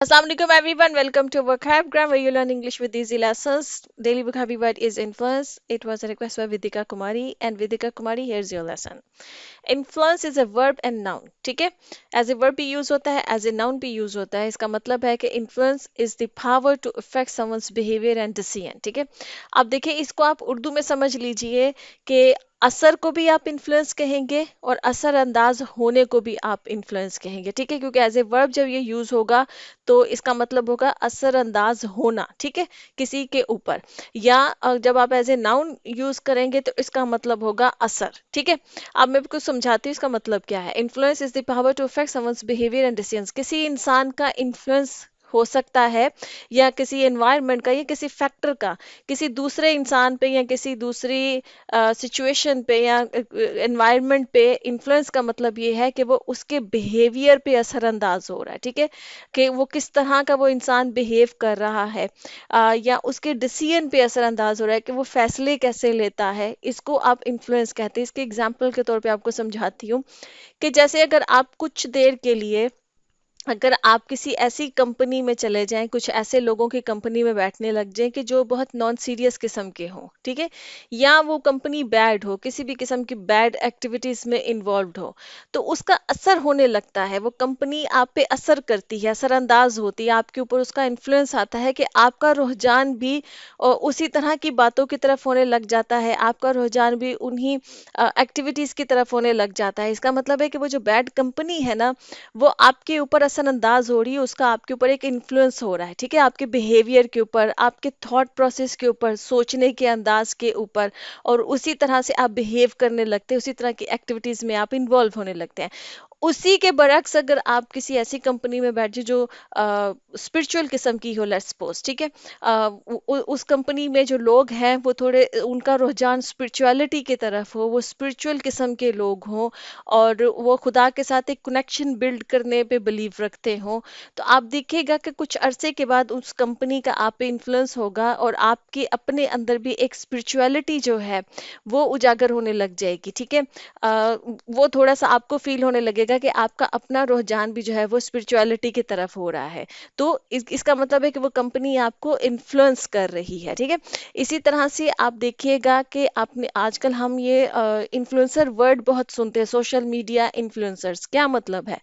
Assalamualaikum everyone, welcome to Vocabgram where you learn English with easy lessons. Daily vocabulary word is influence. It was a request by Vidika Kumari and Vidika Kumari, here's your lesson. Influence is a verb and noun. ठीक है, as a verb भी use होता है, as a noun भी use होता है. इसका मतलब है कि influence is the power to effect someone's behaviour and decision. ठीक है, अब देखिए इसको आप उर्दू में समझ लीजिए कि असर को भी आप इन्फ्लुएंस कहेंगे और असरअंदाज होने को भी आप इन्फ्लुएंस कहेंगे. ठीक है, क्योंकि एज ए वर्ब जब ये यूज होगा तो इसका मतलब होगा असरअंदाज होना. ठीक है, किसी के ऊपर. या जब आप एज ए नाउन यूज करेंगे तो इसका मतलब होगा असर. ठीक है, अब मैं आपको समझाती हूँ इसका मतलब क्या है. Influence is the power to affect someone's behaviour and decisions. किसी इंसान का इन्फ्लुएंस हो सकता है या किसी एनवायरनमेंट का या किसी फैक्टर का किसी दूसरे इंसान पे या किसी दूसरी सिचुएशन पे या एनवायरनमेंट पे. इन्फ्लुएंस का मतलब ये है कि वो उसके बिहेवियर पे असरअंदाज हो रहा है. ठीक है, कि वो किस तरह का वो इंसान बिहेव कर रहा है, या उसके डिसीजन पे असरअंदाज हो रहा है कि वो फैसले कैसे लेता है. इसको आप इन्फ्लुएंस कहते हैं. इसके एग्जाम्पल के तौर पे आपको समझाती हूँ कि जैसे अगर आप कुछ देर के लिए अगर आप किसी ऐसी कंपनी में चले जाएं, कुछ ऐसे लोगों की कंपनी में बैठने लग जाएं कि जो बहुत नॉन सीरियस किस्म के हों. ठीक है, या वो कंपनी बैड हो, किसी भी किस्म की बैड एक्टिविटीज में इन्वॉल्व हो, तो उसका असर होने लगता है. वो कंपनी आप पे असर करती है, असरअंदाज होती है, आपके ऊपर उसका इन्फ्लुएंस आता है कि आपका रुझान भी उसी तरह की बातों की तरफ होने लग जाता है. आपका रुझान भी उन्हीं एक्टिविटीज की तरफ होने लग जाता है. इसका मतलब है कि वो जो बैड कंपनी है ना, वो आपके ऊपर असरअंदाज हो रही है, उसका आपके ऊपर एक इन्फ्लुएंस हो रहा है. ठीक है, आपके बिहेवियर के ऊपर, आपके थॉट प्रोसेस के ऊपर, सोचने के अंदाज के ऊपर, और उसी तरह से आप बिहेव करने लगते हैं, उसी तरह की एक्टिविटीज में आप इन्वॉल्व होने लगते हैं. उसी के बरक्स अगर आप किसी ऐसी कंपनी में बैठे जो स्पिरिचुअल किस्म की हो, लेट्स सपोज. ठीक है, उस कंपनी में जो लोग हैं वो थोड़े उनका रुझान स्पिरिचुअलिटी की तरफ हो, वो स्पिरिचुअल किस्म के लोग हों और वो खुदा के साथ एक कनेक्शन बिल्ड करने पे बिलीव रखते हों, तो आप देखिएगा कि कुछ अरसे के बाद उस कंपनी का आप पे इन्फ्लुएंस होगा और आपके अपने अंदर भी एक स्पिरिचुअलिटी जो है वो उजागर होने लग जाएगी. ठीक है, वो थोड़ा सा आपको फील होने लगेगा कि आपका अपना रुझान भी जो है वो स्पिरिचुअलिटी की तरफ हो रहा है. तो इसका मतलब है कि वो कंपनी आपको इन्फ्लुएंस कर रही है. ठीक है, इसी तरह से आप देखिएगा कि आपने आजकल हम ये इन्फ्लुएंसर वर्ड बहुत सुनते हैं. सोशल मीडिया इन्फ्लुएंसर्स क्या मतलब है?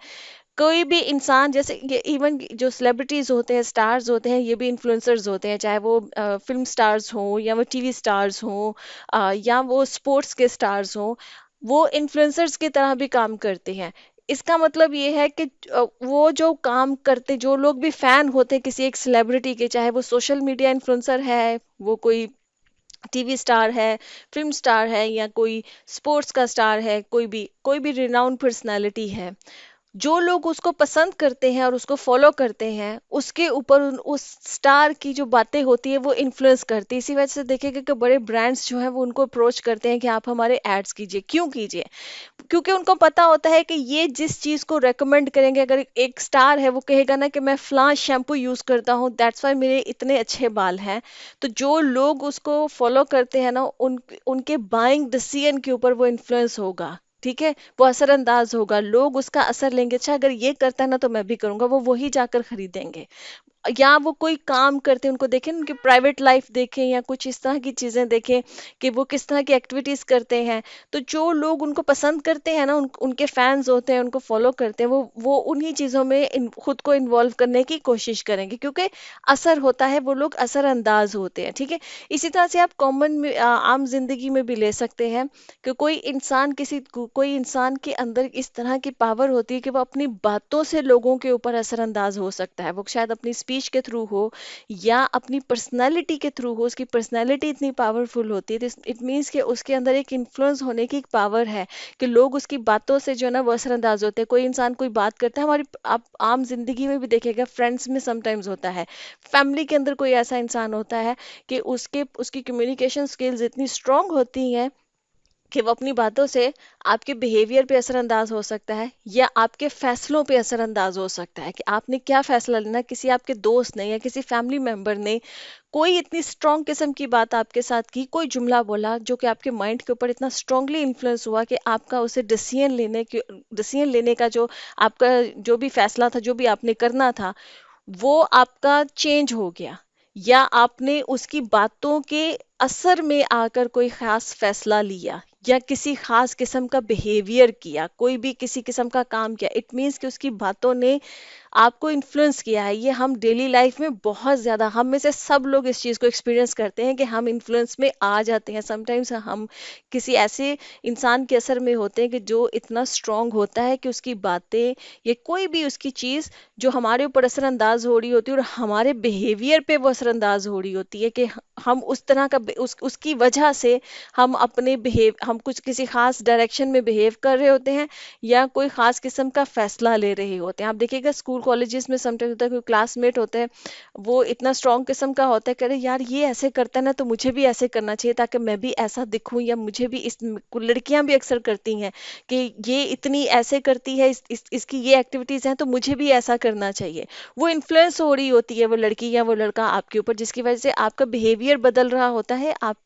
कोई भी इंसान, जैसे ये इवन जो सेलिब्रिटीज होते हैं, स्टार्स होते हैं, ये भी इन्फ्लुएंसर्स होते हैं. चाहे वो फिल्म स्टार्स हों या वो टीवी स्टार्स हों, या वो स्पोर्ट्स के स्टार्स हों, वो इन्फ्लुएंसर्स की तरह भी काम करते हैं. इसका मतलब ये है कि वो जो काम करते, जो लोग भी फैन होते हैं किसी एक सेलिब्रिटी के, चाहे वो सोशल मीडिया इन्फ्लुएंसर है, वो कोई टीवी स्टार है, फिल्म स्टार है, या कोई स्पोर्ट्स का स्टार है, कोई भी रिनाउंड पर्सनालिटी है, जो लोग उसको पसंद करते हैं और उसको फॉलो करते हैं, उसके ऊपर उस स्टार की जो बातें होती है वो इन्फ्लुएंस करती है. इसी वजह से देखेंगे कि बड़े ब्रांड्स जो हैं वो उनको अप्रोच करते हैं कि आप हमारे एड्स कीजिए. क्यों कीजिए? क्योंकि उनको पता होता है कि ये जिस चीज को रेकमेंड करेंगे, अगर एक स्टार है वो कहेगा ना कि मैं फलां शैम्पू यूज करता हूँ, दैट्स वाई मेरे इतने अच्छे बाल हैं, तो जो लोग उसको फॉलो करते हैं ना, उनके बाइंग डिसीजन के ऊपर वो इन्फ्लुएंस होगा. ठीक है, वो असरअंदाज होगा, लोग उसका असर लेंगे. अच्छा, अगर ये करता है ना तो मैं भी करूंगा, वो वही जाकर खरीदेंगे. या वो कोई काम करते हैं, उनको देखें, उनकी प्राइवेट लाइफ देखें या कुछ इस तरह की चीजें देखें कि वो किस तरह की एक्टिविटीज करते हैं, तो जो लोग उनको पसंद करते हैं ना, उनके फैंस होते हैं, उनको फॉलो करते हैं, वो उन्हीं चीजों में खुद को इन्वॉल्व करने की कोशिश करेंगे, क्योंकि असर होता है, वो लोग असरअंदाज होते हैं. ठीक है, इसी तरह से आप कॉमन आम जिंदगी में भी ले सकते हैं कि कोई इंसान के अंदर इस तरह की पावर होती है कि वो अपनी बातों से लोगों के ऊपर असरअंदाज हो सकता है. वो शायद अपनी स्पीच के थ्रू हो या अपनी पर्सनैलिटी के थ्रू हो. उसकी पर्सनैलिटी इतनी पावरफुल होती है, इट मीन्स कि उसके अंदर एक इन्फ्लुएंस होने की एक पावर है कि लोग उसकी बातों से जो है ना वो असरअंदाज होते हैं. कोई इंसान कोई बात करता है, हमारी आप आम जिंदगी में भी देखेगा, फ्रेंड्स में समटाइम्स होता है, फैमिली के अंदर कोई ऐसा इंसान होता है कि उसकी कम्युनिकेशन स्किल्स इतनी स्ट्रांग होती हैं कि वो अपनी बातों से आपके बिहेवियर पे असरअंदाज हो सकता है या आपके फैसलों पे असरअंदाज हो सकता है कि आपने क्या फैसला लेना. किसी आपके दोस्त ने या किसी फैमिली मेंबर ने कोई इतनी स्ट्रांग किस्म की बात आपके साथ की, कोई जुमला बोला जो कि आपके माइंड के ऊपर इतना स्ट्रांगली इन्फ्लुएंस हुआ कि आपका उसे डिसीजन लेने का जो आपका जो भी फैसला था, जो भी आपने करना था, वो आपका चेंज हो गया, या आपने उसकी बातों के असर में आकर कोई खास फैसला लिया, या किसी खास किस्म का बिहेवियर किया, कोई भी किसी किस्म का काम किया, इट मीन्स कि उसकी बातों ने आपको इन्फ्लुएंस किया है। ये हम डेली लाइफ में बहुत ज्यादा, हम में से सब लोग इस चीज को एक्सपीरियंस करते हैं कि हम इन्फ्लुएंस में आ जाते हैं। समटाइम्स हम किसी ऐसे इंसान के असर में होते हैं कि जो इतना स्ट्रांग होता है कि उसकी बातें या कोई भी उसकी चीज जो हमारे ऊपर असरअंदाज हो रही होती है और हमारे बिहेवियर पे वो असरअंदाज हो रही होती है, कि हम उस तरह का उसकी वजह से हम कुछ किसी खास डायरेक्शन में बिहेव कर रहे होते हैं, या कोई खास किस्म का फैसला ले रहे होते हैं। आप देखिएगा स्कूल कॉलेजेस में समटाइम्स होता है, कोई क्लासमेट होते हैं, वो इतना स्ट्रांग किस्म का होता है, कह रहे यार ये ऐसे करता है ना, तो मुझे भी ऐसे करना चाहिए ताकि मैं भी ऐसा दिखूं, या मुझे भी इस लड़कियां भी अक्सर करती हैं कि ये इतनी ऐसे करती है, इसकी ये एक्टिविटीज हैं, तो मुझे भी ऐसा करना चाहिए। वो इन्फ्लुएंस हो रही होती है वो लड़की या वो लड़का आपके ऊपर, जिसकी वजह से आपका बिहेवियर बदल रहा होता है, आपके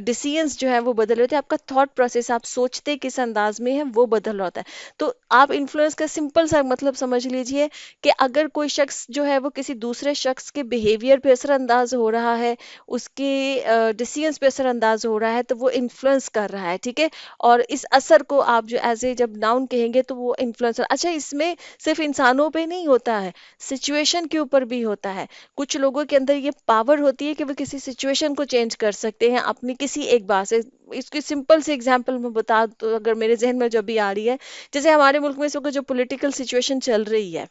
डिसीजंस जो है वो बदल रहे होते हैं, आपका थॉट प्रोसेस, आप सोचते किस अंदाज में है वो बदल रहा होता है। तो आप इन्फ्लुएंस का सिंपल सा मतलब समझ लीजिए कि अगर कोई शख्स जो है वो किसी दूसरे शख्स के बिहेवियर पे असरअंदाज हो रहा है, उसके डिसीजंस पे असरअंदाज हो रहा है, तो वो इन्फ्लुएंस कर रहा है, ठीक है। और इस असर को आप जो एज ए जब नाउन कहेंगे तो वो इन्फ्लुएंसर। अच्छा, इसमें सिर्फ इंसानों पे नहीं होता है, सिचुएशन के ऊपर भी होता है। कुछ लोगों के अंदर ये पावर होती है कि वो किसी सिचुएशन को चेंज कर सकते हैं अपनी किसी एक बात से। इसकी सिंपल सी एग्जांपल मैं बता तो, अगर मेरे जहन में जो भी आ रही है, जैसे हमारे मुल्क में इस वक्त जो पॉलिटिकल सिचुएशन चल रही है,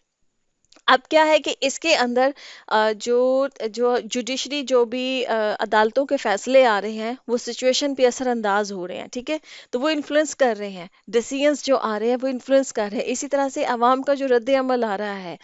अब क्या है कि इसके अंदर जो जो जुडिशरी जो भी अदालतों के फैसले आ रहे हैं वो सिचुएशन पे असरअंदाज हो रहे हैं, ठीक है। तो वो इन्फ्लुएंस कर रहे हैं, डिसीजंस जो आ रहे हैं वो इन्फ्लुएंस कर रहे हैं। इसी तरह से अवाम का जो रद्द अमल आ रहा है,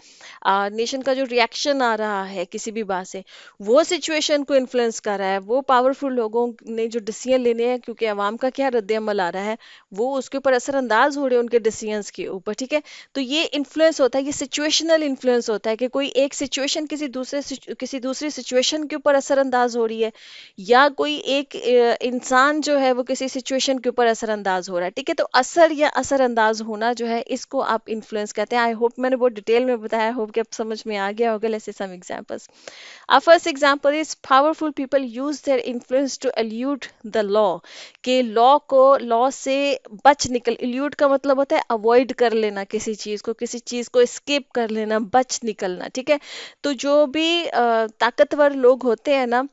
नेशन का जो रिएक्शन आ रहा है किसी भी बात से, वो सिचुएशन को इन्फ्लुएंस कर रहा है। वो पावरफुल लोगों ने जो डिसीजन लेने हैं, क्योंकि अवाम का क्या रद्द अमल आ रहा है, वो उसके ऊपर असरअंदाज हो रहे हैं उनके डिसीजंस के ऊपर, ठीक है। तो ये इन्फ्लुएंस होता है, ये सिचुएशनल इन्फ्लुएंस होता है कि कोई एक सिचुएशन किसी दूसरी सिचुएशन के ऊपर असरअंदाज हो रही है, या कोई एक इंसान जो है वो किसी सिचुएशन के ऊपर असरअंदाज हो रहा है, ठीक है। तो असर या असरअंदाज होना जो है, इसको आप इन्फ्लुएंस कहते हैं। आई होप मैंने बहुत डिटेल में बताया, होप कि अब समझ में आ गया होगा। Let's say some examples. Our first example is powerful people use their influence to elude the law, कि लॉ से बच निकल, elude का मतलब होता है अवॉइड कर लेना किसी चीज को escape कर लेना, बच निकलना, ठीक है। तो जो भी ताकतवर लोग होते हैं ना,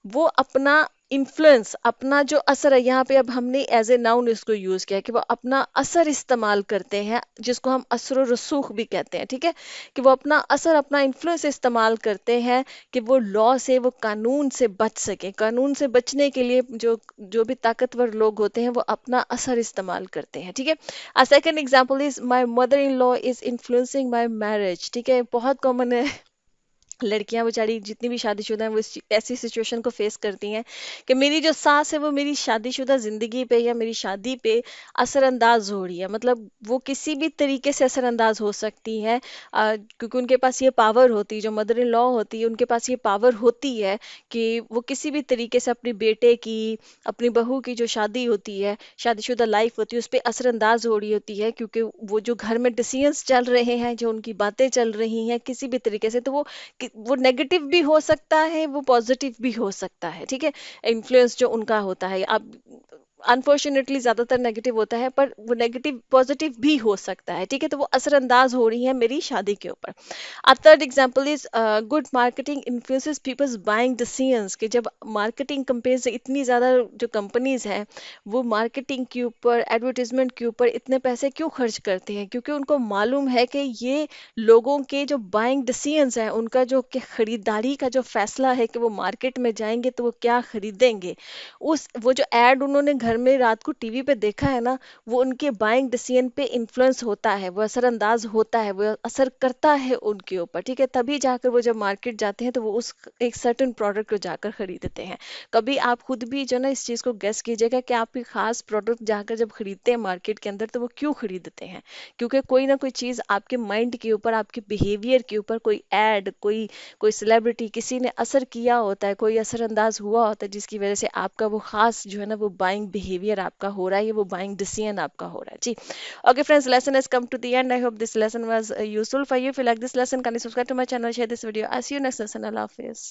वो अपना इन्फ्लुएंस, अपना जो असर है, यहाँ पे अब हमने एज ए नाउन इसको यूज किया कि वो अपना असर इस्तेमाल करते हैं, जिसको हम असर रसूख भी कहते हैं, ठीक है। कि वो अपना असर, अपना इन्फ्लुएंस इस्तेमाल करते हैं कि वो लॉ से, वो कानून से बच सके। कानून से बचने के लिए जो जो भी ताकतवर लोग होते हैं वो अपना असर इस्तेमाल करते हैं, ठीक है। A second example is my mother in law is influencing my marriage, ठीक है। बहुत कॉमन है, लड़कियां बेचारी जितनी भी शादीशुदा हैं वो ऐसी सिचुएशन को फेस करती हैं कि मेरी जो सास है वो मेरी शादीशुदा जिंदगी पे या मेरी शादी पे असरअंदाज हो रही है। मतलब वो किसी भी तरीके से असरअंदाज हो सकती है, क्योंकि उनके पास ये पावर होती है, जो मदर इन लॉ होती है उनके पास ये पावर होती है कि वो किसी भी तरीके से अपने बेटे की, अपनी बहू की जो शादी होती है, शादीशुदा लाइफ होती है, उस पर असरअंदाज हो रही होती है। क्योंकि वो जो घर में डिसीजंस चल रहे हैं, जो उनकी बातें चल रही हैं किसी भी तरीके से, तो वो नेगेटिव भी हो सकता है, वो पॉजिटिव भी हो सकता है, ठीक है। इन्फ्लुएंस जो उनका होता है, अब अनफॉर्चुनेटली ज्यादातर नेगेटिव होता है, पर वो नेगेटिव पॉजिटिव भी हो सकता है, ठीक है। तो वो असरअंदाज हो रही है मेरी शादी के ऊपर। A third example is good marketing influences people's buying decisions, कि जब मार्केटिंग कंपेन से इतनी ज़्यादा जो कंपनीज हैं वो मार्केटिंग के ऊपर, एडवर्टीजमेंट के ऊपर इतने पैसे क्यों खर्च करते हैं, क्योंकि उनको मालूम है कि ये लोगों के जो बाइंग डिसीजंस हैं, उनका जो कि खरीदारी का जो फैसला है कि वो मार्केट में जाएंगे तो वो क्या खरीदेंगे, उस वो जो एड उन्होंने घर में रात को टीवी पे देखा है ना, वो उनके बाइंग डिसीजन पे इन्फ्लुएंस होता है, वो असरअंदाज होता है, वो असर करता है उनके ऊपर, ठीक है। तभी जाकर वो जब मार्केट जाते हैं तो वो उस एक सर्टेन प्रोडक्ट को जाकर खरीदते हैं। कभी आप खुद भी जो ना इस चीज़ को गेस कीजिएगा कि आप कोई खास प्रोडक्ट जाकर जब खरीदते हैं मार्केट के अंदर तो वो क्यों खरीदते हैं। क्योंकि कोई ना कोई चीज़ आपके माइंड के ऊपर, आपके बिहेवियर के ऊपर, कोई एड, कोई कोई सेलिब्रिटी, किसी ने असर किया होता है, कोई असरअंदाज हुआ होता है, जिसकी वजह से आपका वो खास जो है ना वो बाइंग बिहेवियर आपका हो रहा है, ये वो बाइंग डिसीजन आपका हो रहा है जी। Okay friends, lesson has come to the end. I hope this lesson was useful for you. If you like this lesson, kindly subscribe to my channel, share this video. I'll see you next lesson. Allah Hafiz.